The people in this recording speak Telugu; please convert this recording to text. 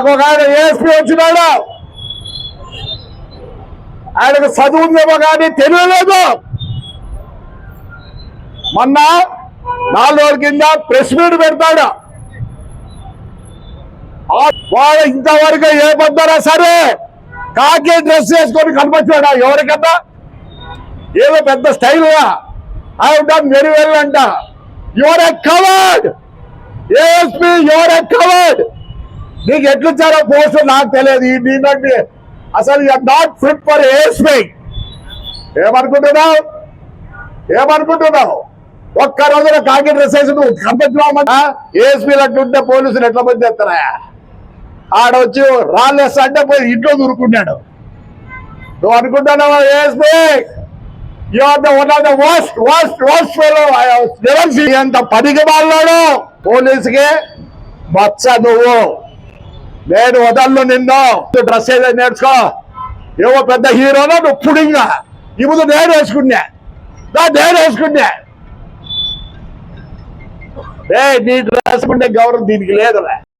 నాకు ఒక ఆయన ఏఎస్పీ వచ్చినాడు, ఆయనకు చదువు ఉందేమో కానీ తెలియలేదు. మొన్న 4 రోజుల కింద ప్రెస్ మీట్ పెడతాడు, వాడు ఇంతవరకు ఏ పొద్దునా సరే కాకి డ్రెస్ వేసుకొని కనిపించాడు. ఎవరికన్నా ఏదో పెద్ద స్టైల్గా ఐ డన్ వెరీ వెల్ అంట. You're a coward ASP, you're a coward. నీకు ఎట్లిచ్చారో పోస్ట్ నాకు తెలియదు. నీకంటే అసలు you're not fit for ASP. ఏమనుకుంటున్నావు? ఒక్క రోజున కాకి డ్రెస్ వేసి నువ్వు కనిపించమా? ఏఎస్పీలు అట్లుంటే పోలీసులు ఎట్లా పని చేస్తారా? ఆడొచ్చి రాళ్ళేస్తా అంటే పోయి ఇంట్లో దూరుకున్నాడు. నువ్వు అనుకుంటున్నావా ASP you are the one of the worst fellow never see. అంత పనికి మాట్లాడు పోలీసుకి మచ్చ. నువ్వు నేను వదలను నిన్ను. డ్రెస్ ఏదో నేర్చుకో. ఏవో పెద్ద హీరోలో నువ్వు పుడింగా ఈ ముందు నేను వేసుకున్నా నీ డ్రెస్ ఉండే గౌరవం దీనికి లేదులే.